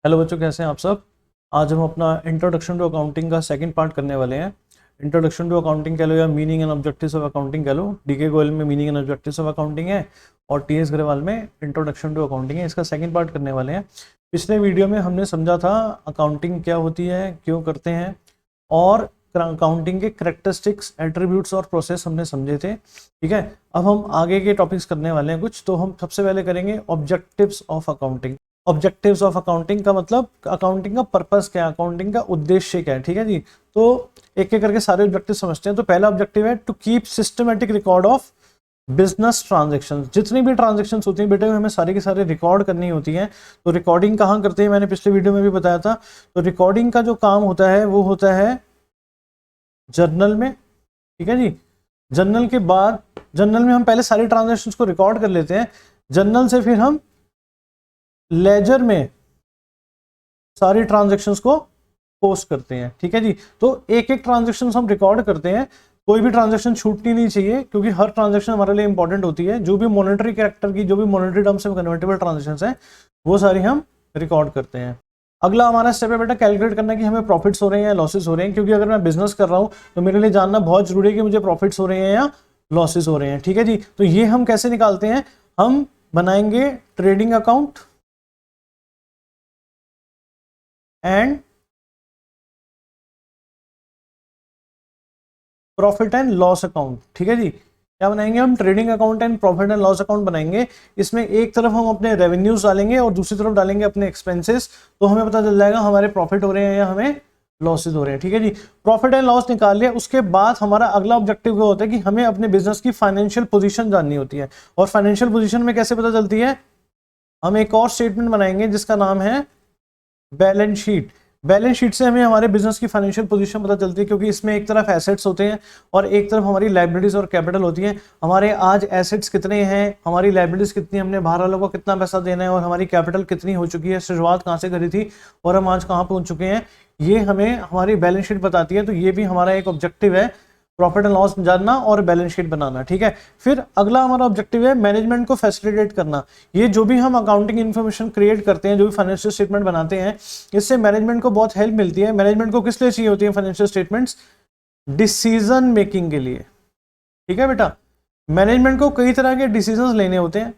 Hello बच्चों, कैसे हैं आप सब। आज हम अपना इंट्रोडक्शन टू अकाउंटिंग का सेकंड पार्ट करने वाले हैं। इंट्रोडक्शन टू अकाउंटिंग कह लो या meaning and objectives of accounting कह लो। डीके गोयल में meaning and objectives of accounting है और टीएस ग्रेवाल में इंट्रोडक्शन टू अकाउंटिंग है। इसका सेकंड पार्ट करने वाले हैं। पिछले वीडियो में हमने समझा था अकाउंटिंग क्या होती है, क्यों करते हैं, और अकाउंटिंग के करैक्टरिस्टिक्स, एट्रीब्यूट्स और प्रोसेस हमने समझे थे। ठीक है, अब हम आगे के टॉपिक्स करने वाले हैं कुछ। तो हम सबसे पहले करेंगे objectives of accounting. Objectives of accounting का मतलब अकाउंटिंग का पर्पस क्या है, अकाउंटिंग का उद्देश्य क्या है। ठीक है जी, तो एक एक करके सारे ऑब्जेक्टिव समझते हैं। तो पहला ऑब्जेक्टिव है to keep systematic record of business transactions. जितनी भी ट्रांजेक्शंस होती हैं बेटे हमें सारी की सारी रिकॉर्ड करनी होती हैं। तो रिकॉर्डिंग कहाँ करते हैं, मैंने पिछले वीडियो में भी बताया था। तो रिकॉर्डिंग का जो काम होता है वो होता है जर्नल में। ठीक है जी, जर्नल के बाद जर्नल में हम पहले सारी ट्रांजेक्शंस को रिकॉर्ड कर लेते हैं। जर्नल से फिर हम लेजर में सारी ट्रांजैक्शंस को पोस्ट करते हैं। ठीक है जी, तो एक एक ट्रांजैक्शन हम रिकॉर्ड करते हैं। कोई भी ट्रांजैक्शन छूटनी नहीं चाहिए क्योंकि हर ट्रांजैक्शन हमारे लिए इंपॉर्टेंट होती है। जो भी मॉनेटरी कैरेक्टर की, जो भी मॉनेटरी टर्म से कन्वर्टेबल ट्रांजैक्शंस हैं वो सारी हम रिकॉर्ड करते हैं। अगला हमारा स्टेप है बेटा कैलकुलेट करना कि हमें प्रॉफिट्स हो रहे हैं या लॉसेस हो रहे हैं। क्योंकि अगर मैं बिजनेस कर रहा हूं तो मेरे लिए जानना बहुत जरूरी है कि मुझे प्रॉफिट्स हो रहे हैं या लॉसेस हो रहे हैं। ठीक है जी, तो ये हम कैसे निकालते हैं, हम बनाएंगे trading account and profit and loss account. ठीक है जी, क्या बनाएंगे हम, trading account and profit and loss account बनाएंगे। इसमें एक तरफ हम अपने रेवेन्यूज डालेंगे और दूसरी तरफ डालेंगे अपने एक्सपेंसेस। तो हमें पता चल जाएगा हमारे प्रॉफिट हो रहे हैं या हमें लॉसेज हो रहे हैं। ठीक है जी, प्रॉफिट एंड लॉस निकाल लिया। उसके बाद हमारा अगला ऑब्जेक्टिव क्या होता है कि हमें अपने बिजनेस की फाइनेंशियल पोजीशन जाननी होती है। और फाइनेंशियल पोजीशन में कैसे पता चलती है, हम एक और स्टेटमेंट बनाएंगे जिसका नाम है बैलेंस शीट। बैलेंस शीट से हमें हमारे बिजनेस की फाइनेंशियल पोजीशन पता चलती है क्योंकि इसमें एक तरफ एसेट्स होते हैं और एक तरफ हमारी लाइबिलिटीज और कैपिटल होती है। हमारे आज एसेट्स कितने हैं, हमारी लाइबिलिटीज कितनी, हमने बाहर वालों को कितना पैसा देना है, और हमारी कैपिटल कितनी हो चुकी है, शुरुआत कहाँ से करी थी और हम आज कहाँ पहुंच चुके हैं, ये हमें हमारी बैलेंस शीट बताती है। तो ये भी हमारा एक ऑब्जेक्टिव है, प्रॉफिट एंड लॉस जानना और बैलेंस शीट बनाना। ठीक है, फिर अगला हमारा ऑब्जेक्टिव है मैनेजमेंट को फैसिलिटेट करना। ये जो भी हम अकाउंटिंग इन्फॉर्मेशन क्रिएट करते हैं, जो भी फाइनेंशियल स्टेटमेंट बनाते हैं, इससे मैनेजमेंट को बहुत हेल्प मिलती है। मैनेजमेंट को किस लिए चाहिए होती है फाइनेंशियल स्टेटमेंट्स, डिसीजन मेकिंग के लिए। ठीक है बेटा, मैनेजमेंट को कई तरह के डिसीजंस लेने होते हैं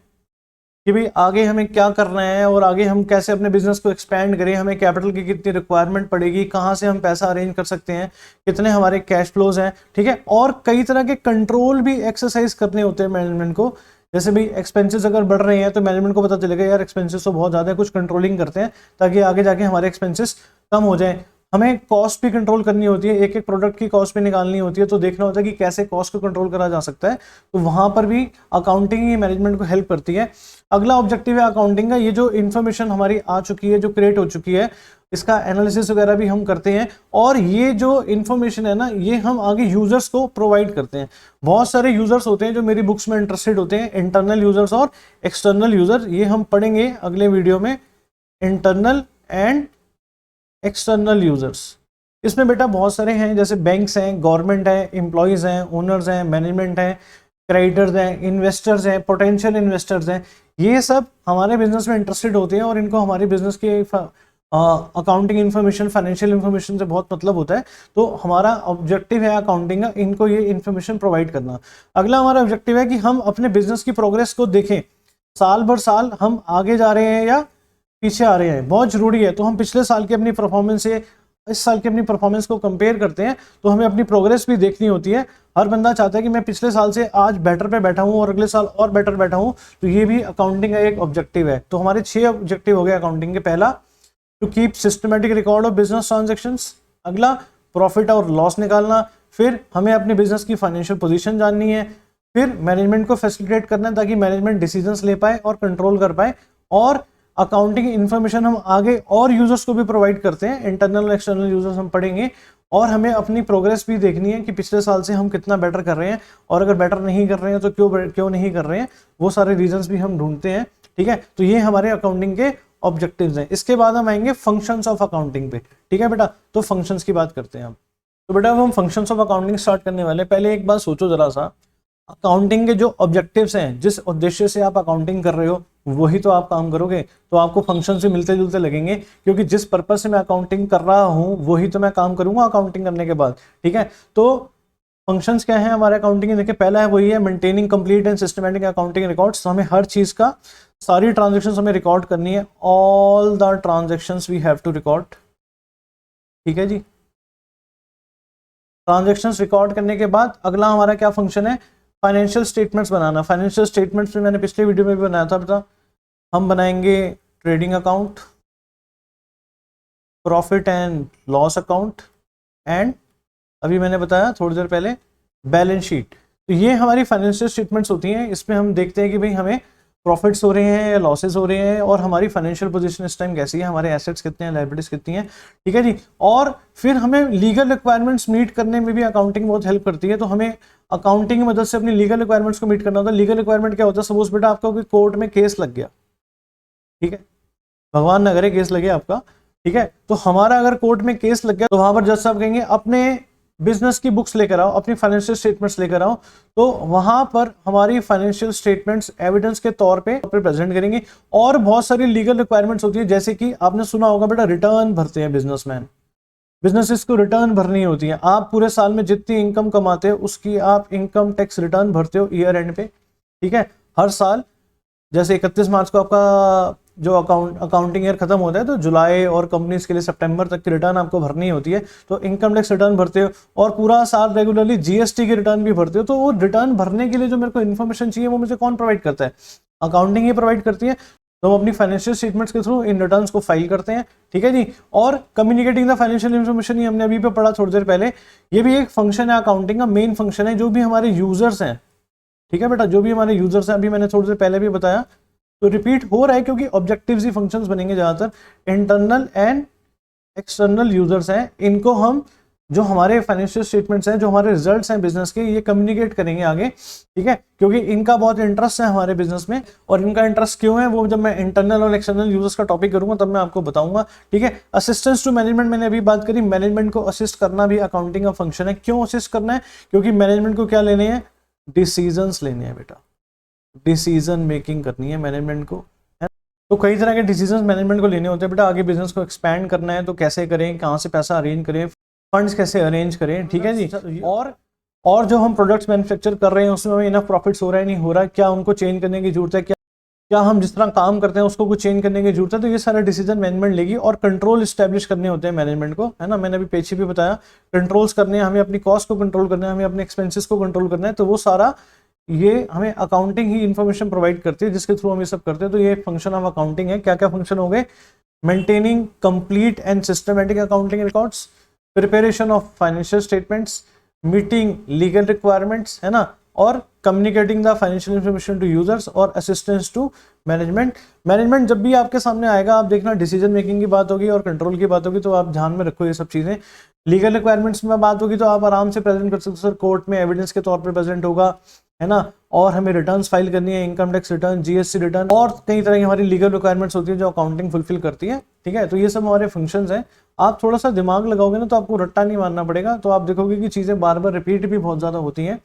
कि भाई आगे हमें क्या करना है और आगे हम कैसे अपने बिजनेस को एक्सपैंड करें, हमें कैपिटल की कितनी रिक्वायरमेंट पड़ेगी, कहाँ से हम पैसा अरेंज कर सकते हैं, कितने हमारे कैश फ्लोज हैं। ठीक है, और कई तरह के कंट्रोल भी एक्सरसाइज करने होते हैं मैनेजमेंट को। जैसे भाई एक्सपेंसेस अगर बढ़ रहे हैं तो मैनेजमेंट को पता चलेगा यार एक्सपेंसेस तो बहुत ज़्यादा है, कुछ कंट्रोलिंग करते हैं ताकि आगे जाके हमारे एक्सपेंसेस कम हो जाए। हमें कॉस्ट भी कंट्रोल करनी होती है, एक एक प्रोडक्ट की कॉस्ट भी निकालनी होती है। तो देखना होता है कि कैसे कॉस्ट को कंट्रोल करा जा सकता है। तो वहां पर भी अकाउंटिंग ही मैनेजमेंट को हेल्प करती है। अगला ऑब्जेक्टिव है अकाउंटिंग का, ये जो इन्फॉर्मेशन हमारी आ चुकी है, जो क्रिएट हो चुकी है, इसका एनालिसिस वगैरह भी हम करते हैं। और ये जो इन्फॉर्मेशन है ना, ये हम आगे यूजर्स को प्रोवाइड करते हैं। बहुत सारे यूजर्स होते हैं जो मेरी बुक्स में इंटरेस्टेड होते हैं, इंटरनल यूजर्स और एक्सटर्नल यूजर। ये हम पढ़ेंगे अगले वीडियो में, इंटरनल एंड एक्सटर्नल यूजर्स। इसमें बेटा बहुत सारे हैं, जैसे बैंक्स हैं, गवर्नमेंट है, एम्प्लॉयज हैं, ओनर्स हैं, मैनेजमेंट है, क्रेडिटर्स हैं, इन्वेस्टर्स हैं, पोटेंशियल इन्वेस्टर्स हैं। ये सब हमारे बिजनेस में इंटरेस्टेड होते हैं और इनको हमारे बिजनेस की अकाउंटिंग इन्फॉर्मेशन, फाइनेंशियल इन्फॉर्मेशन से बहुत मतलब होता है। तो हमारा ऑब्जेक्टिव है अकाउंटिंग का इनको ये इन्फॉर्मेशन प्रोवाइड करना। अगला हमारा ऑब्जेक्टिव है कि हम अपने बिजनेस की प्रोग्रेस को देखें, साल भर साल हम आगे जा रहे हैं या पीछे आ रहे हैं, बहुत जरूरी है। तो हम पिछले साल की अपनी परफॉर्मेंस से इस साल की अपनी परफॉर्मेंस को कंपेयर करते हैं, तो हमें अपनी प्रोग्रेस भी देखनी होती है। हर बंदा चाहता है कि मैं पिछले साल से आज बेटर पे बैठा हूं और अगले साल और बेटर बैठा हूं। तो ये भी अकाउंटिंग का एक ऑब्जेक्टिव है। तो हमारे 6 ऑब्जेक्टिव हो गए अकाउंटिंग के। पहला, to keep systematic record of business transactions. अगला, प्रॉफिट और लॉस निकालना। फिर हमें अपने बिजनेस की फाइनेंशियल पोजीशन जाननी है। फिर मैनेजमेंट को फैसिलिटेट करना है ताकि मैनेजमेंट डिसीजंस ले पाए और कंट्रोल कर पाए। और अकाउंटिंग इन्फॉर्मेशन हम आगे और यूजर्स को भी प्रोवाइड करते हैं, इंटरनल और एक्सटर्नल यूजर्स हम पढ़ेंगे। और हमें अपनी प्रोग्रेस भी देखनी है कि पिछले साल से हम कितना बेटर कर रहे हैं, और अगर बेटर नहीं कर रहे हैं तो क्यों नहीं कर रहे हैं, वो सारे रीजंस भी हम ढूंढते हैं। ठीक है, तो ये हमारे अकाउंटिंग के ऑब्जेक्टिव्स हैं। इसके बाद हम आएंगे फंक्शंस ऑफ अकाउंटिंग पे। ठीक है बेटा, तो फंक्शंस की बात करते हैं हम। तो बेटा अब हम फंक्शंस ऑफ अकाउंटिंग स्टार्ट करने वाले। पहले एक बात सोचो जरा सा, अकाउंटिंग के जो ऑब्जेक्टिव्स हैं, जिस उद्देश्य से आप अकाउंटिंग कर रहे हो, वही तो आप काम करोगे, तो आपको फंक्शन से मिलते जुलते लगेंगे, क्योंकि जिस पर्पज से मैं अकाउंटिंग कर रहा हूं वही तो मैं काम करूंगा अकाउंटिंग करने के बाद। ठीक है, तो फंक्शंस क्या है हमारे अकाउंटिंग के? देखिए पहला है वही है maintaining complete and systematic accounting records. तो हमें हर चीज का, सारी ट्रांजेक्शन्स हमें रिकॉर्ड करनी है, all the transactions we have to record. ठीक है जी, ट्रांजेक्शन्स रिकॉर्ड करने के बाद अगला हमारा क्या फंक्शन है? फाइनेंशियल स्टेटमेंट्स बनाना। फाइनेंशियल स्टेटमेंट्स में मैंने पिछले वीडियो में भी बनाया था बेटा, हम बनाएंगे trading account, profit and loss account, and अभी मैंने बताया थोड़ी देर पहले बैलेंस शीट। तो ये हमारी फाइनेंशियल स्टेटमेंट्स होती हैं। इसमें हम देखते हैं कि भाई हमें प्रॉफिट्स हो रहे हैं या लॉसेस हो रहे हैं, और हमारी फाइनेंशियल पोजीशन इस टाइम कैसी है, हमारे एसेट्स कितने हैं, लायबिलिटीज कितनी है। ठीक है जी, और फिर हमें लीगल रिक्वायरमेंट्स मीट करने में भी अकाउंटिंग बहुत हेल्प करती है। तो हमें अकाउंटिंग की मदद से अपनी लीगल रिक्वायरमेंट्स को मीट करना होता है। लीगल रिक्वायरमेंट क्या होता है? सपोज बेटा आपका कोई कोर्ट में केस लग गया, ठीक है, भगवान न करे केस लगे आपका, ठीक है, तो हमारा अगर कोर्ट में केस लग गया तो वहां पर जज साहब कहेंगे अपने बिजनेस की बुक्स लेकर आओ, अपनी फाइनेंशियल स्टेटमेंट्स लेकर आओ। तो वहां पर हमारी फाइनेंशियल स्टेटमेंट्स एविडेंस के तौर पे प्रेजेंट करेंगे। और बहुत सारी लीगल रिक्वायरमेंट्स होती है, जैसे कि आपने सुना होगा बेटा रिटर्न भरते हैं बिजनेसमैन, बिजनेसेस को रिटर्न भरनी होती है। आप पूरे साल में जितनी इनकम कमाते हो उसकी आप इनकम टैक्स रिटर्न भरते हो ईयर एंड पे। ठीक है, हर साल जैसे 31 मार्च को आपका जो अकाउंटिंग ईयर खत्म होता है, तो जुलाई और कंपनीज के लिए सितंबर तक की रिटर्न आपको भरनी होती है। तो इनकम टैक्स रिटर्न भरते हो और पूरा साल रेगुलरली जीएसटी की रिटर्न भी भरते हो। तो वो रिटर्न भरने के लिए जो मेरे को इन्फॉर्मेशन चाहिए वो मुझे कौन प्रोवाइड करता है? अकाउंटिंग ही प्रोवाइड करती है। तो हम अपनी फाइनेंशियल स्टेटमेंट्स के थ्रू इन रिटर्न्स को फाइल करते हैं। ठीक है जी, और कम्युनिकेटिंग द फाइनेंशियल इन्फॉर्मेशन, ये हमने अभी पे पढ़ा थोड़ी देर पहले, ये भी एक फंक्शन है अकाउंटिंग का, मेन फंक्शन है। जो भी हमारे यूजर्स हैं, ठीक है बेटा, जो भी हमारे यूजर्स हैं, अभी मैंने थोड़ी देर पहले भी बताया, तो रिपीट हो रहा है क्योंकि ऑब्जेक्टिव्स ही फंक्शंस बनेंगे ज्यादातर। इंटरनल एंड एक्सटर्नल यूजर्स हैं, इनको हम जो हमारे फाइनेंशियल स्टेटमेंट्स हैं, जो हमारे रिजल्ट्स हैं बिजनेस के, ये कम्युनिकेट करेंगे आगे। ठीक है, क्योंकि इनका बहुत इंटरेस्ट है हमारे बिजनेस में। और इनका इंटरेस्ट क्यों है वो जब मैं इंटरनल और एक्सटर्नल यूजर्स का टॉपिक करूंगा तब मैं आपको बताऊंगा। ठीक है, असिस्टेंस टू मैनेजमेंट मैंने अभी बात करी, मैनेजमेंट को असिस्ट करना भी अकाउंटिंग का फंक्शन है। क्यों असिस्ट करना है? क्योंकि मैनेजमेंट को क्या लेने हैं? डिसीजंस लेने हैं बेटा, डिसीजन मेकिंग करनी है मैनेजमेंट को। तो कई तरह के डिसीजंस मैनेजमेंट को लेने होते हैं बेटा। आगे बिजनेस को एक्सपैंड करना है तो कैसे करें, कहाँ से पैसा अरेंज करें, फंड्स कैसे अरेंज करें। ठीक है जी, और जो हम प्रोडक्ट्स मैन्युफैक्चर कर रहे हैं उसमें हमें इनफ प्रॉफिट्स हो रहा है नहीं हो रहा है, क्या उनको चेंज करने की जरूरत है, क्या हम जिस तरह काम करते हैं उसको कुछ चेंज करने की जरूरत है। तो ये सारा डिसीजन मैनेजमेंट लेगी। और कंट्रोल स्टैब्लिश करने होते हैं मैनेजमेंट को, है ना, मैंने अभी पीछे भी बताया, कंट्रोल्स करने हैं हमें, अपनी कॉस्ट को कंट्रोल करना है हमें, अपने एक्सपेंसेस को कंट्रोल करना है। तो वो सारा ये हमें अकाउंटिंग ही इंफॉर्मेशन प्रोवाइड करती है, जिसके थ्रू हम ये सब करते हैं। तो ये फंक्शन ऑफ अकाउंटिंग है। क्या क्या फंक्शन हो गए? Maintaining complete and systematic accounting records, preparation of financial statements, meeting legal requirements, है ना, और communicating the financial information to users, और असिस्टेंस टू मैनेजमेंट। मैनेजमेंट जब भी आपके सामने आएगा आप देखना डिसीजन मेकिंग की बात होगी और कंट्रोल की बात होगी, तो आप ध्यान में रखो ये सब चीजें। लीगल रिक्वायरमेंट्स में बात होगी तो आप आराम से प्रेजेंट कर सकते हो, सर कोर्ट में एविडेंस के तौर पर प्रेजेंट होगा, है ना, और हमें रिटर्न्स फाइल करनी है, income tax return, GST return, और कई तरह की हमारी लीगल रिक्वायरमेंट्स होती है जो अकाउंटिंग फुलफिल करती है। ठीक है, तो ये सब हमारे फंक्शंस हैं। आप थोड़ा सा दिमाग लगाओगे ना तो आपको रट्टा नहीं मारना पड़ेगा, तो आप देखोगे कि चीजें बार बार रिपीट भी बहुत ज्यादा होती हैं,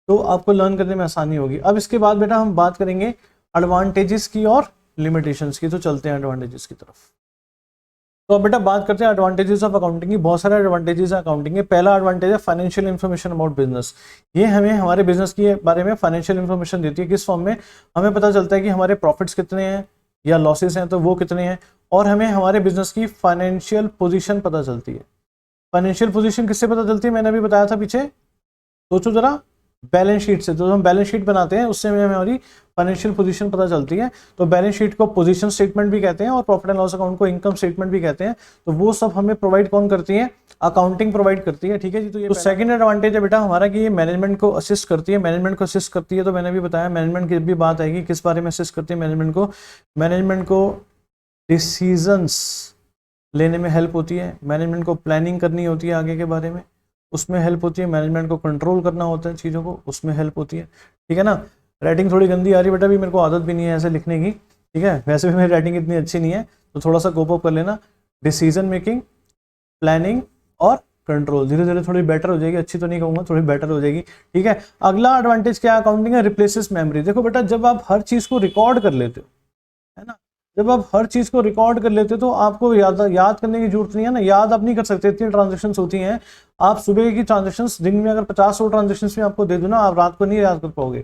तो आपको लर्न करने में आसानी होगी। अब इसके बाद बेटा हम बात करेंगे एडवांटेजेस की और लिमिटेशंस की। तो चलते हैं एडवांटेजेस की तरफ। तो अब बेटा बात करते हैं एडवांटेजेस ऑफ अकाउंटिंग की। बहुत सारे एडवांटेजेस है अकाउंटिंग के। पहला एडवांटेज है फाइनेंशियल इन्फॉर्मेशन अबाउट बिजनेस। ये हमें हमारे बिजनेस के बारे में फाइनेंशियल इन्फॉर्मेशन देती है। किस फॉर्म में? हमें पता चलता है कि हमारे प्रॉफिट्स कितने हैं या लॉसेस हैं तो वो कितने हैं, और हमें हमारे बिजनेस की फाइनेंशियल पोजीशन पता चलती है। फाइनेंशियल पोजीशन किससे पता चलती है? मैंने अभी बताया था पीछे, सोचो जरा, बैलेंस शीट से। तो हम बैलेंस शीट बनाते हैं उससे हमें हमारी फाइनेंशियल पोजीशन पता चलती है। तो बैलेंस शीट को पोजीशन स्टेटमेंट भी कहते हैं और प्रॉफिट एंड लॉस अकाउंट को इनकम स्टेटमेंट भी कहते हैं। तो वो सब हमें प्रोवाइड कौन करती है? अकाउंटिंग प्रोवाइड करती है। ठीक है जी, तो ये सेकंड एडवांटेज है बेटा हमारा कि ये मैनेजमेंट को असिस्ट करती है। मैनेजमेंट को असिस्ट करती है तो मैंने भी बताया मैनेजमेंट की भी बात आएगी, किस बारे में असिस्ट करती है मैनेजमेंट को? मैनेजमेंट को डिसीजंस लेने में हेल्प होती है, मैनेजमेंट को प्लानिंग करनी होती है आगे के बारे में, उसमें हेल्प होती है, मैनेजमेंट को कंट्रोल करना होता है चीज़ों को, उसमें हेल्प होती है। ठीक है ना, राइटिंग थोड़ी गंदी आ रही बेटा, भी मेरे को आदत भी नहीं है ऐसे लिखने की। ठीक है, वैसे भी मेरी राइटिंग इतनी अच्छी नहीं है, तो थोड़ा सा कोप अप कर लेना। डिसीजन मेकिंग, प्लानिंग और कंट्रोल धीरे धीरे थोड़ी बेटर हो जाएगी, अच्छी तो नहीं कहूँगा, थोड़ी बेटर हो जाएगी। ठीक है, अगला एडवांटेज क्या अकाउंटिंग है? Replaces memory. देखो बेटा, जब आप हर चीज़ को रिकॉर्ड कर लेते हो, है ना। जब आप हर चीज को रिकॉर्ड कर लेते हो तो आपको याद करने की जरूरत नहीं है ना, याद आप नहीं कर सकते, इतनी ट्रांजेक्शन होती हैं। आप सुबह की ट्रांजेक्शन दिन में अगर 50-100 ट्रांजेक्शन में आपको दे दो ना, आप रात को नहीं याद कर पाओगे,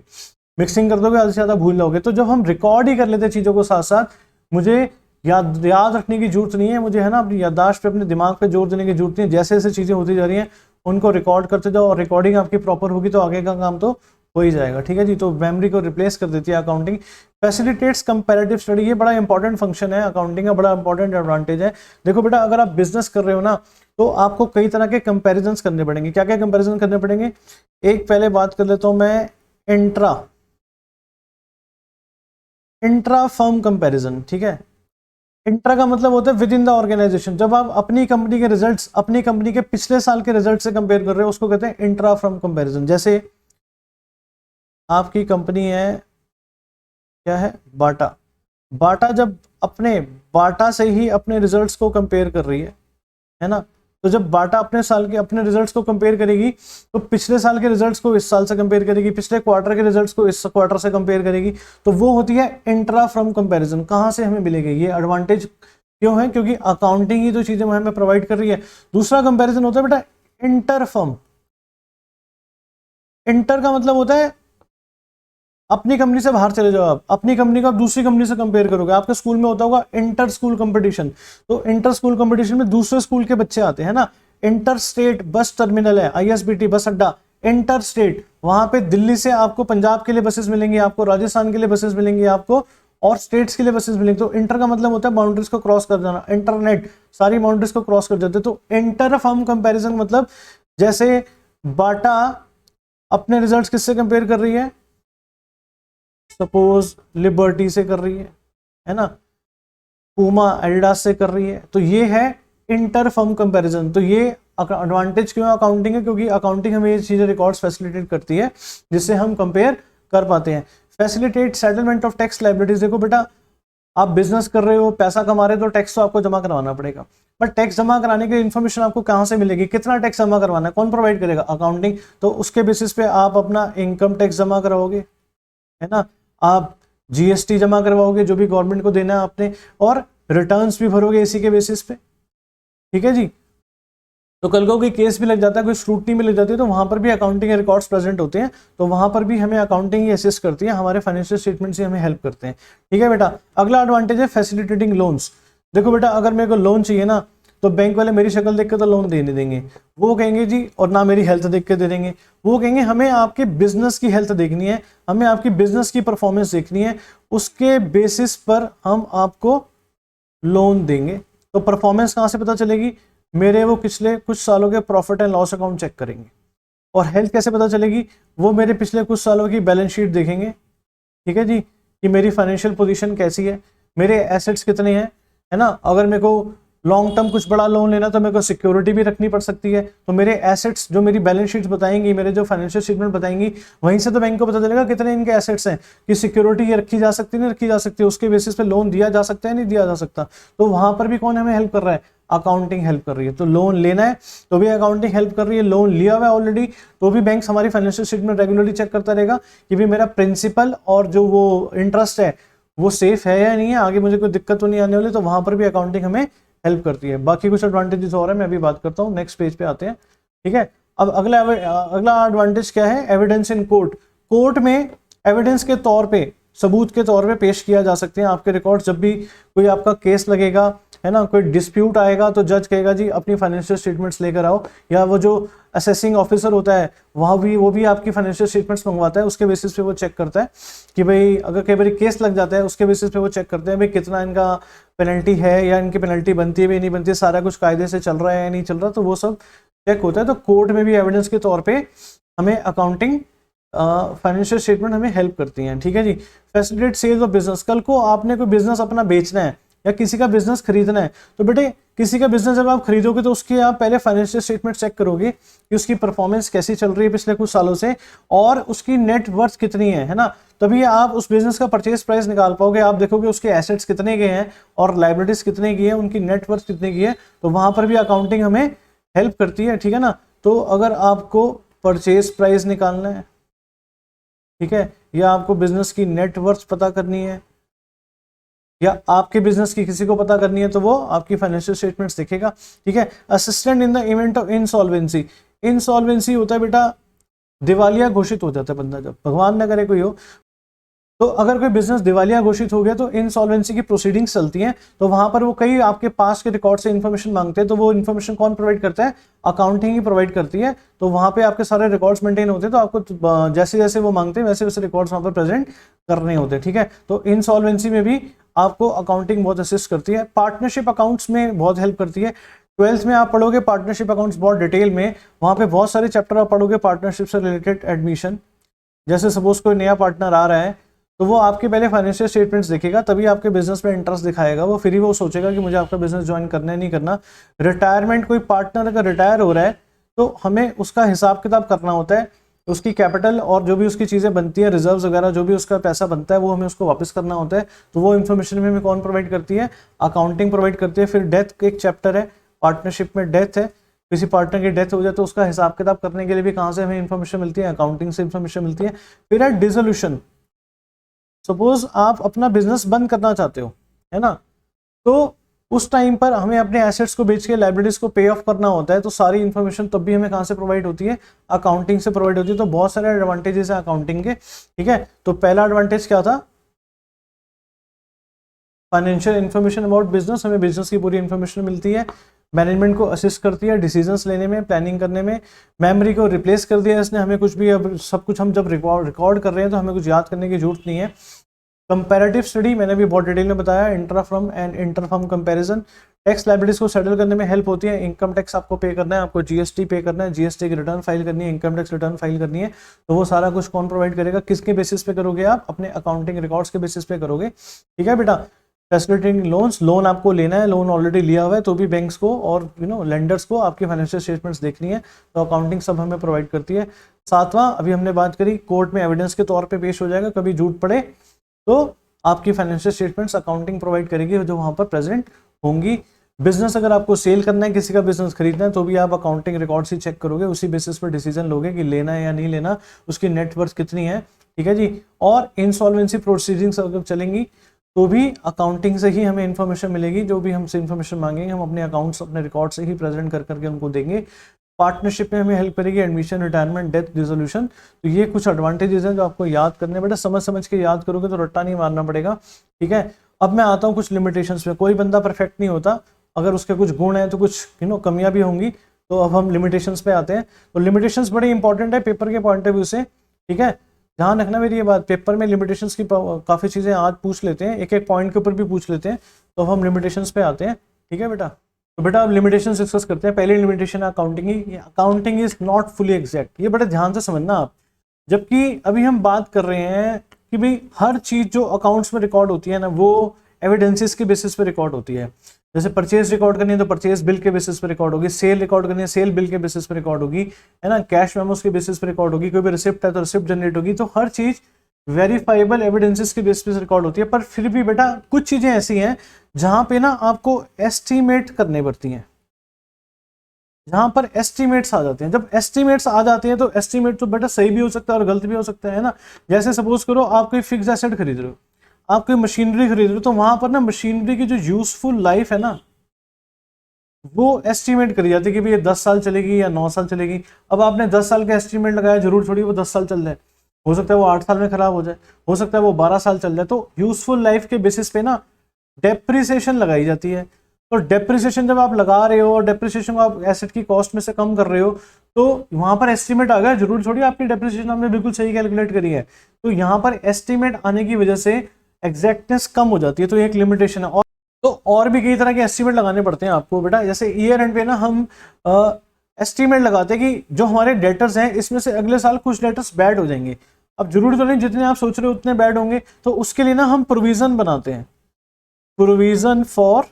मिक्सिंग कर दोगे, ज्यादा से ज्यादा भूल जाओगे। तो जब हम रिकॉर्ड ही कर लेते चीजों को साथ साथ, मुझे याद रखने की जरूरत नहीं है, मुझे है ना अपनी याददाश्त पे, अपने दिमाग पे जोर देने की जरूरत नहीं है। जैसे जैसे चीजें होती जा रही हैं उनको रिकॉर्ड करते जाओ, और रिकॉर्डिंग आपकी प्रॉपर होगी तो आगे का काम तो हो ही जाएगा, ठीक है जी। तो मेमोरी को रिप्लेस कर देती है अकाउंटिंग। फैसिलिटेट्स कंपैरेटिव स्टडी, ये बड़ा इंपॉर्टेंट फंक्शन है अकाउंटिंग का, बड़ा इंपॉर्टेंट एडवांटेज है। देखो बेटा, अगर आप बिजनेस कर रहे हो ना तो आपको कई तरह के कंपैरिजंस करने पड़ेंगे। क्या क्या कंपैरिजन करने पड़ेंगे? एक पहले बात कर लेता हूं मैं, इंट्रा फर्म कंपैरिजन, ठीक है। इंट्रा का मतलब होता है विद इन द ऑर्गेनाइजेशन। जब आप अपनी कंपनी के रिजल्ट्स अपनी कंपनी के पिछले साल के रिजल्ट से कंपेयर कर रहे हो, उसको कहते हैं इंट्रा फर्म कंपैरिजन। जैसे आपकी कंपनी है, क्या है, बाटा। बाटा जब अपने बाटा से ही अपने रिजल्ट्स को कंपेयर कर रही है ना। तो जब बाटा अपने साल के अपने रिजल्ट्स को कंपेयर करेगी तो पिछले साल के रिजल्ट्स को इस साल से कंपेयर करेगी, पिछले क्वार्टर के रिजल्ट्स को इस क्वार्टर से कंपेयर करेगी। तो वो होती है इंट्रा फर्म कंपैरिजन। कहां से हमें मिलेगी ये एडवांटेज? क्यों है? क्योंकि अकाउंटिंग ही तो चीजें हमें प्रोवाइड कर रही है। दूसरा कंपैरिजन होता है बेटा इंटर फर्म। इंटर का मतलब होता है अपनी कंपनी से बाहर चले जाओ, आप अपनी कंपनी को आप दूसरी कंपनी से कंपेयर करोगे। आपके स्कूल में होता होगा इंटर स्कूल कंपटीशन, तो इंटर स्कूल कंपटीशन में दूसरे स्कूल के बच्चे आते हैं ना। इंटर स्टेट बस टर्मिनल है, आईएसबीटी बस अड्डा, इंटर स्टेट, वहां पे दिल्ली से आपको पंजाब के लिए बसेस मिलेंगी, आपको राजस्थान के लिए बसेस मिलेंगी, आपको और स्टेट्स के लिए बसेस मिलेंगी। तो इंटर का मतलब होता है बाउंड्रीज को क्रॉस कर जाना, इंटरनेट सारी बाउंड्रीज को क्रॉस कर जाते। तो इंटर फर्म कंपैरिजन मतलब जैसे बाटा अपने रिजल्ट्स किससे कंपेयर कर रही है, सपोज लिबर्टी से कर रही है ना, पूमा एडिडास से कर रही है, तो ये है इंटर फर्म कंपैरिजन। तो ये एडवांटेज क्यों अकाउंटिंग है? क्योंकि अकाउंटिंग हमें ये चीजें रिकॉर्ड्स फैसिलिटेट करती है जिससे हम कंपेयर कर पाते हैं। Facilitate settlement of tax liabilities. देखो बेटा, आप बिजनेस कर रहे हो, पैसा कमा रहे हो, तो टैक्स तो आपको जमा करवाना पड़ेगा। बट टैक्स जमा कराने की इन्फॉर्मेशन आपको कहां से मिलेगी? कितना टैक्स जमा करवाना है, कौन प्रोवाइड करेगा? अकाउंटिंग। तो उसके बेसिस पे आप अपना इनकम टैक्स जमा कराओगे, है ना, आप जीएसटी जमा करवाओगे जो भी गवर्नमेंट को देना है आपने, और रिटर्न्स भी भरोगे इसी के बेसिस पे, ठीक है जी। तो कल को कोई केस भी लग जाता है, कोई स्क्रूटनी में लग जाती है, तो वहां पर भी अकाउंटिंग रिकॉर्ड्स प्रेजेंट होते हैं, तो वहां पर भी हमें अकाउंटिंग ही असिस्ट करती है, हमारे फाइनेंशियल स्टेटमेंट से हमें हेल्प करते हैं, ठीक है बेटा। अगला एडवांटेज है फैसिलिटेटिंग लोन्स। देखो बेटा, अगर मेरे को लोन चाहिए ना तो बैंक वाले मेरी शक्ल देख के तो लोन दे नहीं देंगे, वो कहेंगे जी, और ना मेरी हेल्थ देख के दे देंगे, वो कहेंगे हमें आपके बिजनेस की हेल्थ देखनी है, हमें आपकी बिजनेस की परफॉर्मेंस देखनी है, उसके बेसिस पर हम आपको लोन देंगे। तो परफॉर्मेंस कहां से पता चलेगी? मेरे वो पिछले कुछ सालों के profit and loss account check करेंगे। और हेल्थ कैसे पता चलेगी? वो मेरे पिछले कुछ सालों की बैलेंस शीट देखेंगे, ठीक है जी, कि मेरी फाइनेंशियल पोजीशन कैसी है, मेरे एसेट्स कितने हैं, है ना। अगर मेरे को लॉन्ग टर्म कुछ बड़ा लोन लेना तो मेरे को सिक्योरिटी भी रखनी पड़ सकती है, तो मेरे एसेट्स जो मेरी बैलेंस शीट्स बताएंगी, मेरे जो फाइनेंशियल स्टेटमेंट बताएंगी, वहीं से तो बैंक को पता चलेगा कितने इनके एसेट्स हैं, कि सिक्योरिटी ये रखी जा सकती है नहीं रखी जा सकती, उसके बेसिस पे लोन दिया जा सकता है नहीं दिया जा सकता। तो वहां पर भी कौन हमें हेल्प कर रहा है? अकाउंटिंग हेल्प कर रही है। तो लोन लेना है तो भी अकाउंटिंग हेल्प कर रही है, लोन लिया हुआ है ऑलरेडी तो भी बैंक हमारी फाइनेंशियल स्टेटमेंट रेगुलरली चेक करता रहेगा कि भाई मेरा प्रिंसिपल और जो वो इंटरेस्ट है वो सेफ है या नहीं है, आगे मुझे कोई दिक्कत तो नहीं आने वाली। तो वहां पर भी अकाउंटिंग हमें हेल्प करती है। बाकी कुछ एडवांटेजेस और है, मैं अभी बात करता हूँ, नेक्स्ट पेज पे आते हैं, ठीक है। अब अगला एडवांटेज क्या है? Evidence in court. कोर्ट में एविडेंस के तौर पे, सबूत के तौर पे पेश किया जा सकते हैं आपके रिकॉर्ड। जब भी कोई आपका केस लगेगा, है ना, कोई डिस्प्यूट आएगा तो जज कहेगा जी अपनी फाइनेंशियल स्टेटमेंट्स लेकर आओ, या वो जो असेसिंग ऑफिसर होता है वो भी आपकी फाइनेंशियल स्टेटमेंट्स मंगवाता है, उसके बेसिस पे वो चेक करता है कि भाई अगर कई बार केस लग जाता है उसके बेसिस पे वो चेक करते हैं भाई कितना इनका पेनल्टी है, या इनकी पेनल्टी बनती है भी नहीं बनती है, सारा कुछ कायदे से चल रहा है या नहीं चल रहा, तो वो सब चेक होता है। तो कोर्ट में भी एविडेंस के तौर पर हमें अकाउंटिंग फाइनेंशियल स्टेटमेंट हमें हेल्प करती हैं, ठीक है जी। Facilitate sales of business. कल को आपने कोई बिजनेस अपना बेचना है या किसी का बिजनेस खरीदना है, तो बेटे किसी का बिजनेस जब आप खरीदोगे तो उसके आप पहले फाइनेंशियल स्टेटमेंट चेक करोगे कि उसकी परफॉर्मेंस कैसी चल रही है पिछले कुछ सालों से, और उसकी नेट वर्थ कितनी है ना। तभी आप उस बिजनेस का परचेज प्राइस निकाल पाओगे। आप देखोगे उसके एसेट्स कितने के हैं और लाइबिलिटीज कितने की है, उनकी नेट वर्थ कितने की है, तो वहां पर भी अकाउंटिंग हमें हेल्प करती है, ठीक है ना। तो अगर आपको परचेज प्राइस निकालना है, ठीक है, या आपको बिजनेस की नेट वर्थ पता करनी है, या आपके बिजनेस की किसी को पता करनी है तो वो आपकी फाइनेंशियल स्टेटमेंट्स देखेगा, ठीक है। Assistant in the event of insolvency, insolvency होता है बेटा दिवालिया घोषित हो जाता है बंदा, जब भगवान न करे कोई हो, तो अगर कोई बिजनेस दिवालिया घोषित हो गया तो इंसॉल्वेंसी की प्रोसीडिंग्स चलती हैं, तो वहां पर वो कई आपके पास के रिकॉर्ड से इन्फॉर्मेशन मांगते हैं, तो वो इन्फॉर्मेशन कौन प्रोवाइड करता है, अकाउंटिंग ही प्रोवाइड करती है। तो वहां पे आपके सारे रिकॉर्ड्स मेंटेन होते हैं, तो आपको जैसे जैसे वो मांगते हैं वैसे वैसे रिकॉर्ड्स वहां पर प्रेजेंट करने होते हैं, ठीक है। तो इंसॉल्वेंसी में भी आपको अकाउंटिंग बहुत असिस्ट करती है। पार्टनरशिप अकाउंट्स में बहुत हेल्प करती है। 12th में आप पढ़ोगे पार्टनरशिप अकाउंट्स बहुत डिटेल में, वहां पे बहुत सारे चैप्टर आप पढ़ोगे पार्टनरशिप से रिलेटेड। एडमिशन, जैसे सपोज कोई नया पार्टनर आ रहा है तो वो आपके पहले फाइनेंशियल स्टेटमेंट्स देखेगा, तभी आपके बिजनेस में इंटरेस्ट दिखाएगा वो, फिर ही वो सोचेगा कि मुझे आपका बिजनेस ज्वाइन करना है नहीं करना। रिटायरमेंट, कोई पार्टनर अगर रिटायर हो रहा है तो हमें उसका हिसाब किताब करना होता है, उसकी कैपिटल और जो भी उसकी चीज़ें बनती हैं, रिजर्व्स वगैरह जो भी उसका पैसा बनता है वो हमें उसको वापस करना होता है। तो वो इन्फॉर्मेशन में हमें कौन प्रोवाइड करती है, अकाउंटिंग प्रोवाइड करती है। फिर डेथ एक चैप्टर है पार्टनरशिप में, डेथ है, किसी पार्टनर की डेथ हो जाए तो उसका हिसाब किताब करने के लिए भी कहाँ से हमें इन्फॉर्मेशन मिलती है, अकाउंटिंग से इन्फॉर्मेशन मिलती है। फिर है डिसोल्यूशन, सपोज आप अपना बिजनेस बंद करना चाहते हो, है ना, तो उस टाइम पर हमें अपने एसेट्स को बेच के लाइबिलिटीज को पे ऑफ करना होता है, तो सारी इन्फॉर्मेशन तब भी हमें कहाँ से प्रोवाइड होती है, अकाउंटिंग से प्रोवाइड होती है। तो बहुत सारे एडवांटेजेस हैं अकाउंटिंग के, ठीक है। तो पहला एडवांटेज क्या था, फाइनेंशियल इन्फॉर्मेशन अबाउट बिजनेस, हमें बिजनेस की पूरी इन्फॉर्मेशन मिलती है। मैनेजमेंट को असिस्ट करती है डिसीजंस लेने में, प्लानिंग करने में। मेमोरी को रिप्लेस कर दिया इसने, हमें कुछ भी अब सब कुछ हम जब रिकॉर्ड कर रहे हैं तो हमें कुछ याद करने की जरूरत नहीं है। कंपैरेटिव स्टडी मैंने भी बहुत डिटेल में बताया, intra firm and inter firm comparison. Tax liabilities को सेटल करने में हेल्प होती है। इनकम टैक्स आपको पे करना है, आपको जीएसटी पे करना है, जीएसटी की रिटर्न फाइल करनी है, इनकम टैक्स रिटर्न फाइल करनी है, तो वो सारा कुछ कौन प्रोवाइड करेगा, किसके बेसिस पे करोगे आप, अपने अकाउंटिंग रिकॉर्ड्स के बेसिस पे करोगे, ठीक है बेटा। फैसिलिटेटिंग लोन्स, लोन आपको लेना है, लोन ऑलरेडी लिया हुआ है तो भी बैंक्स को और लेंडर्स को आपकी फाइनेंशियल स्टेटमेंट्स देखनी है, तो अकाउंटिंग सब हमें प्रोवाइड करती है। सातवां, अभी हमने बात करी, कोर्ट में एविडेंस के तौर पे पेश हो जाएगा, कभी झूठ पड़े तो आपकी फाइनेंशियल स्टेटमेंट्स अकाउंटिंग प्रोवाइड करेगी जो वहां पर प्रेजेंट होंगी। बिजनेस अगर आपको सेल करना है, किसी का बिजनेस खरीदना है, तो भी आप अकाउंटिंग रिकॉर्ड्स ही चेक करोगे, उसी बेसिस पर डिसीजन लोगे कि लेना है या नहीं लेना, उसकी नेटवर्थ कितनी है, ठीक है जी। और इंसॉल्वेंसी प्रोसीडिंग्स अगर चलेंगी तो भी अकाउंटिंग से ही हमें इन्फॉर्मेशन मिलेगी, जो भी हमसे इन्फॉर्मेशन मांगेंगे हम अपने अकाउंट्स अपने रिकॉर्ड से ही प्रेजेंट कर करके उनको देंगे। पार्टनरशिप में हमें हेल्प करेगी, एडमिशन, रिटायरमेंट, डेथ, डिसोल्यूशन। तो ये कुछ एडवांटेजेस हैं जो आपको याद करने बेटा, समझ समझ के याद करोगे तो रट्टा नहीं मारना पड़ेगा, ठीक है। अब मैं आता हूँ कुछ लिमिटेशंस पे। कोई बंदा परफेक्ट नहीं होता, अगर उसके कुछ गुण हैं तो कुछ कमियां भी होंगी। तो अब हम लिमिटेशंस पे आते हैं। तो लिमिटेशंस बड़ी इंपॉर्टेंट है पेपर के पॉइंट ऑफ व्यू से, ठीक है। ध्यान रखना मेरी ये बात, पेपर में लिमिटेशंस की काफ़ी चीज़ें आज पूछ लेते हैं, एक एक पॉइंट के ऊपर भी पूछ लेते हैं। तो हम लिमिटेशंस पे आते हैं, ठीक है बेटा। तो बेटा अब लिमिटेशन डिस्कस करते हैं। पहली लिमिटेशन है अकाउंटिंग की, accounting is not fully exact. ये बड़े ध्यान से समझना आप, जबकि अभी हम बात कर रहे हैं कि भाई हर चीज़ जो अकाउंट्स में रिकॉर्ड होती है ना, वो एविडेंसेस के बेसिस पे रिकॉर्ड होती है। जैसे परचेज रिकॉर्ड करनी है तो परचेज बिल के बेसिस पे रिकॉर्ड होगी, सेल रिकॉर्ड करनी है सेल बिल के बेसिस पे रिकॉर्ड होगी, है ना, कैश मेमोस के बेसिस पे रिकॉर्ड होगी, कोई भी रिसिप्ट है तो रिसिप्ट जनरेट होगी। तो हर चीज वेरीफाइबल एविडेंसेस के बेसिस पे रिकॉर्ड होती है। पर फिर भी बेटा कुछ चीजें ऐसी हैं जहां पे ना आपको एस्टिमेट करने पड़ती हैं, जहां पर एस्टिमेट्स आ जाते हैं। जब एस्टिमेट्स आ जाते हैं तो एस्टिमेट तो बेटा सही भी हो सकता है और गलत भी हो सकता है ना। जैसे सपोज करो आप कोई फिक्स एसेट खरीद रहे हो, आप कोई मशीनरी खरीद रहे हो, तो वहां पर ना मशीनरी की जो यूजफुल लाइफ है ना, वो एस्टिमेट करी जाती है कि भाई ये 10 साल चलेगी या 9 साल चलेगी। अब आपने 10 साल का एस्टिमेट लगाया, जरूर थोड़ी वो 10 साल चल जाए, हो सकता है वो 8 साल में खराब हो जाए, हो सकता है वो 12 साल चल जाए। तो यूजफुल लाइफ के बेसिस पे ना डेप्रिसिएशन लगाई जाती है। तो डेप्रिसिएशन जब आप लगा रहे हो और डेप्रिसिएशन को आप एसेट की कॉस्ट में से कम कर रहे हो, तो वहां पर एस्टिमेट आ गया, जरूर थोड़ी आपकी डेप्रिसिएशन आपने बिल्कुल सही कैलकुलेट करी है। तो यहाँ पर एस्टिमेट आने की वजह से एग्जैक्टनेस कम हो जाती है, तो एक लिमिटेशन है। और भी कई तरह के एस्टिमेट लगाने पड़ते हैं आपको बेटा। जैसे ईयर एंड पे ना हम एस्टिमेट लगाते हैं कि जो हमारे डेटर्स हैं इसमें से अगले साल कुछ डेटर्स बैड हो जाएंगे। अब जरूरी तो नहीं जितने आप सोच रहे हो उतने बैड होंगे, तो उसके लिए ना हम प्रोविजन बनाते हैं, प्रोविजन फॉर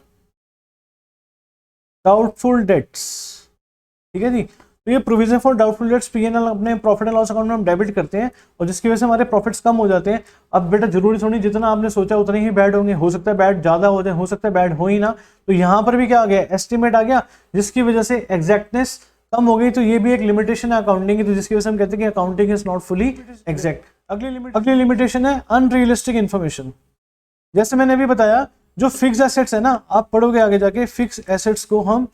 डाउटफुल डेट्स, ठीक है जी। तो ये provision for doubtful debts PNL अपने प्रॉफिट एंड लॉस अकाउंट में हम डेबिट करते हैं, और जिसकी वजह से हमारे प्रॉफिट्स कम हो जाते हैं। अब बेटा जरूरी थोड़ी जितना आपने सोचा उतने ही बैड होंगे, हो सकता है बैड ज्यादा हो जाए, हो सकता है बैड हो ही ना। तो यहाँ पर भी क्या आ गया, एस्टिमेट आ गया, जिसकी वजह से एग्जैक्टनेस कम हो गई। तो ये भी एक लिमिटेशन है अकाउंटिंग की, तो जिसकी वजह से हम कहते हैं कि accounting is not fully exact. अगली लिमिटेशन है अनरियलिस्टिक इन्फॉर्मेशन। जैसे मैंने अभी बताया जो फिक्स एसेट्स है ना, आप पढ़ोगे आगे जाके, फिक्स एसेट्स को हम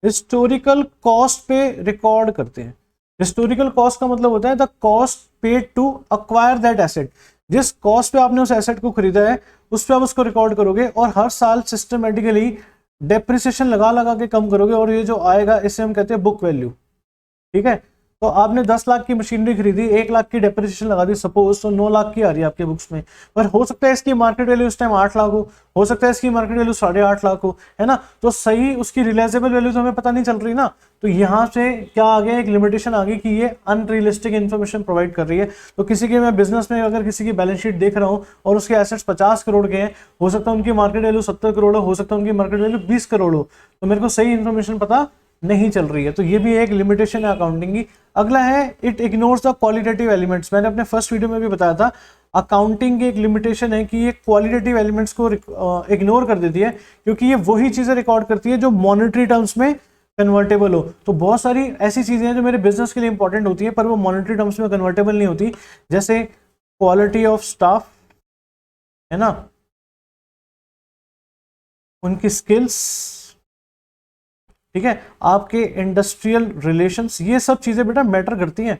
हिस्टोरिकल कॉस्ट पे रिकॉर्ड करते हैं। हिस्टोरिकल कॉस्ट का मतलब होता है the cost paid to acquire that asset. जिस कॉस्ट पे आपने उस एसेट को खरीदा है उस पे आप उसको रिकॉर्ड करोगे और हर साल सिस्टमेटिकली डेप्रिसिएशन लगा लगा के कम करोगे और ये जो आएगा इसे हम कहते हैं बुक वैल्यू। ठीक है, तो आपने 10 लाख की मशीनरी खरीदी, 1 लाख की डेप्रिसिएशन लगा दी सपोज, तो 9 लाख की आ रही है आपके बुक्स में। पर हो सकता है इसकी मार्केट वैल्यू इस टाइम 8 लाख हो सकता है इसकी मार्केट वैल्यू 8.5 लाख हो, है ना। तो सही उसकी रियलाइजेबल वैल्यू तो हमें पता नहीं चल रही ना। तो यहाँ से क्या आ गया, एक लिमिटेशन आ गई कि ये अनरियलिस्टिक इन्फॉर्मेशन प्रोवाइड कर रही है। तो किसी के मैं बिजनेस में अगर किसी की बैलेंस शीट देख रहा हूँ और उसके एसेट्स 50 करोड़ के हैं, हो सकता है उनकी मार्केट वैल्यू 70 करोड़ हो सकता है उनकी मार्केट वैल्यू 20 करोड़ हो, तो मेरे को सही इन्फॉर्मेशन पता नहीं चल रही है। तो ये भी एक लिमिटेशन है अकाउंटिंग की। अगला है it ignores the qualitative elements. मैंने अपने फर्स्ट वीडियो में भी बताया था अकाउंटिंग की एक लिमिटेशन है कि ये क्वालिटेटिव एलिमेंट्स को इग्नोर कर देती है, क्योंकि ये वही चीजें रिकॉर्ड करती है जो मॉनेटरी टर्म्स में कन्वर्टेबल हो। तो बहुत सारी ऐसी चीजें हैं जो मेरे बिजनेस के लिए इंपॉर्टेंट होती है पर वो मॉनेटरी टर्म्स में कन्वर्टेबल नहीं होती, जैसे क्वालिटी ऑफ स्टाफ, है ना, उनकी स्किल्स, ठीक है, आपके इंडस्ट्रियल रिलेशंस, ये सब चीजें बेटा मैटर करती हैं।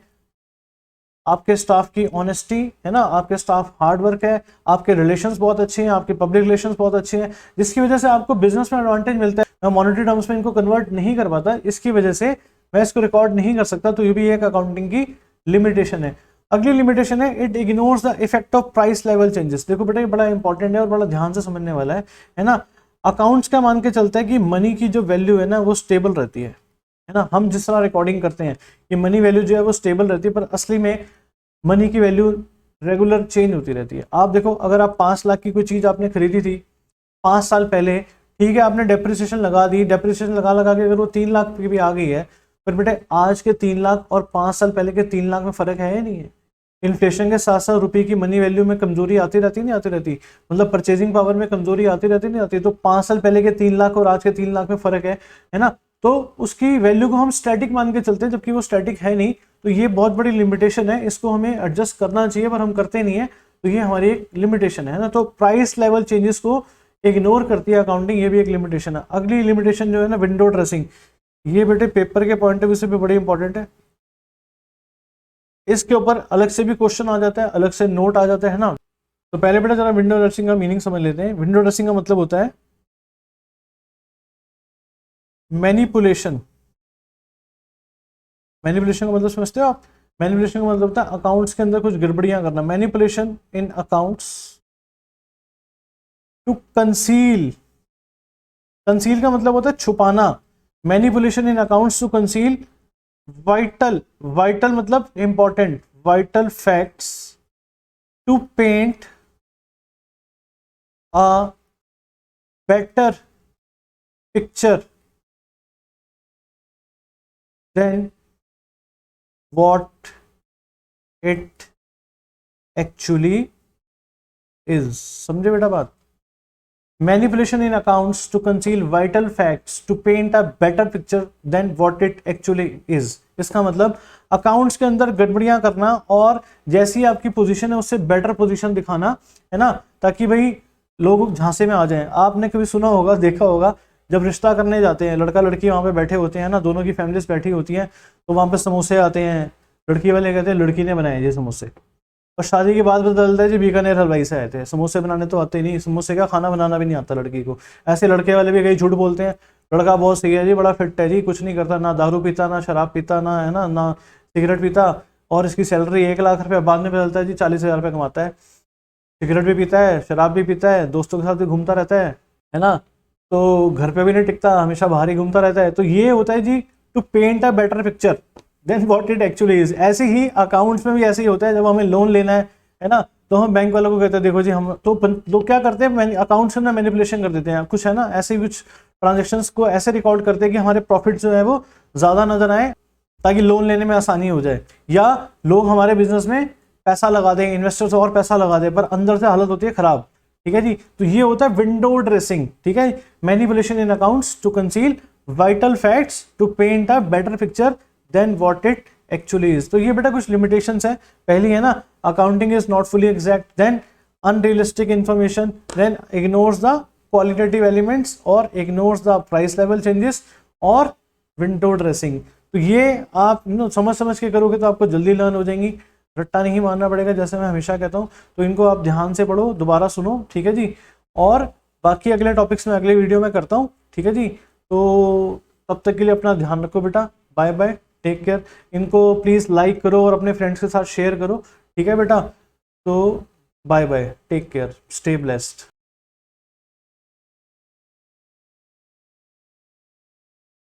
आपके स्टाफ की ऑनेस्टी, है ना, आपके स्टाफ हार्ड वर्क है, आपके रिलेशंस बहुत अच्छे हैं, आपके पब्लिक रिलेशंस बहुत अच्छे हैं, जिसकी वजह से आपको बिजनेस में एडवांटेज मिलता है। मैं मॉनेटरी टर्म्स में इनको कन्वर्ट नहीं कर पाता, इसकी वजह से मैं इसको रिकॉर्ड नहीं कर सकता। तो ये भी एक अकाउंटिंग की लिमिटेशन है। अगली लिमिटेशन है it ignores the effect of price level changes. देखो बेटा ये बड़ा इंपॉर्टेंट है और बड़ा ध्यान से समझने वाला है ना। अकाउंट्स का मान के चलता है कि मनी की जो वैल्यू है ना वो स्टेबल रहती है ना। हम जिस तरह रिकॉर्डिंग करते हैं कि मनी वैल्यू जो है वो स्टेबल रहती है, पर असली में मनी की वैल्यू रेगुलर चेंज होती रहती है। आप देखो, अगर आप 5 लाख की कोई चीज़ आपने खरीदी थी 5 साल पहले, ठीक है, आपने डेप्रिसिएशन लगा दी, डेप्रिसिएशन लगा लगा के अगर वो 3 लाख की भी आ गई है, पर बेटे आज के 3 लाख और 5 साल पहले के 3 लाख में फ़र्क है या नहीं है। इन्फ्लेशन के साथ साथ रुपये की मनी वैल्यू में कमजोरी आती रहती नहीं आती रहती, मतलब परचेजिंग पावर में कमजोरी आती रहती नहीं आती। तो 5 साल पहले के 3 लाख और आज के 3 लाख में फर्क है ना। तो उसकी वैल्यू को हम स्टैटिक मान के चलते हैं, जबकि वो स्टैटिक है नहीं। तो ये बहुत बड़ी लिमिटेशन है, इसको हमें एडजस्ट करना चाहिए पर हम करते नहीं है। तो ये हमारी एक लिमिटेशन है ना। तो प्राइस लेवल चेंजेस को इग्नोर करती है अकाउंटिंग, ये भी एक लिमिटेशन है। अगली लिमिटेशन जो है ना विंडो ड्रेसिंग, ये बेटे पेपर के पॉइंट ऑफ व्यू से भी बड़ी इंपॉर्टेंट है। इसके ऊपर अलग से भी क्वेश्चन आ जाता है, अलग से नोट आ जाता है ना। तो पहले बेटा जरा विंडो ड्रेसिंग का मीनिंग समझ लेते हैं। विंडो ड्रेसिंग का मतलब होता है मैनिपुलेशन। मैनिपुलेशन का मतलब समझते हो आप? मैनिपुलेशन का मतलब होता है अकाउंट्स के अंदर कुछ गड़बड़ियां करना। Manipulation in accounts to conceal. Conceal का मतलब होता है छुपाना। Manipulation in accounts to conceal vital, vital मतलब important, vital facts to paint a better picture than what it actually is. समझे बेटा बात? Manipulation in accounts to conceal vital facts to paint a better picture than what it actually is. इसका मतलब accounts के अंदर गड़बड़ियां करना और जैसी आपकी पोजीशन है उससे बेटर पोजीशन दिखाना, है ना, ताकि भाई लोग झांसे में आ जाएं। आपने कभी सुना होगा, देखा होगा, जब रिश्ता करने जाते हैं लड़का लड़की वहां पे बैठे होते हैं ना, दोनों की फैमिलीज बैठी होती हैं, तो वहां पे समोसे आते हैं, लड़की वाले कहते हैं लड़की ने बनाए ये समोसे, और शादी के बाद पता चलता है जी बीकानेर हलवाई से आए थे। समोसे बनाने तो आते ही नहीं, समोसे का खाना बनाना भी नहीं आता लड़की को। ऐसे लड़के वाले भी कई झूठ बोलते हैं, लड़का बहुत सही है जी, बड़ा फिट है जी, कुछ नहीं करता, ना दारू पीता, ना शराब पीता, ना, है ना सिगरेट पीता, और इसकी सैलरी 1 लाख रुपये, बाद में पता चलता है जी 40,000 रुपये कमाता है, सिगरेट भी पीता है, शराब भी पीता है, दोस्तों के साथ भी घूमता रहता है ना, तो घर पे भी नहीं टिकता, हमेशा बाहर ही घूमता रहता है। तो ये होता है जी to paint a better picture than what it actually is. ऐसे ही अकाउंट्स में भी ऐसे ही होता है, जब हमें लोन लेना है ना, तो हम बैंक वालों को कहते हैं देखो जी हम तो, लोग क्या करते हैं अकाउंट्स में मैनिपुलेशन कर देते हैं कुछ, है ना, ऐसे कुछ ट्रांजेक्शन्स को ऐसे रिकॉर्ड करते हैं कि हमारे प्रॉफिट जो है वो ज़्यादा नजर आए, ताकि लोन लेने में आसानी हो जाए, या लोग हमारे बिजनेस में पैसा लगा दें, इन्वेस्टर्स और पैसा लगा दें, पर अंदर से हालत होती है खराब। ठीक है जी, तो ये होता है विंडो ड्रेसिंग। ठीक है, manipulation in accounts to conceal vital facts to paint a better picture than what it actually is. तो ये बेटा कुछ लिमिटेशंस है। पहली है ना, accounting is not fully exact, then unrealistic information, then ignores the qualitative elements और ignores the price level changes और विंडो ड्रेसिंग। तो ये आप समझ समझ के करोगे तो आपको जल्दी लर्न हो जाएंगी, रट्टा नहीं मारना पड़ेगा, जैसे मैं हमेशा कहता हूँ। तो इनको आप ध्यान से पढ़ो, दोबारा सुनो, ठीक है जी। और बाकी अगले टॉपिक्स में अगले वीडियो में करता हूँ, ठीक है जी। तो तब तक के लिए अपना ध्यान रखो बेटा, बाय बाय, टेक केयर। इनको प्लीज़ लाइक करो और अपने फ्रेंड्स के साथ शेयर करो, ठीक है बेटा। तो bye bye, take care, stay blessed.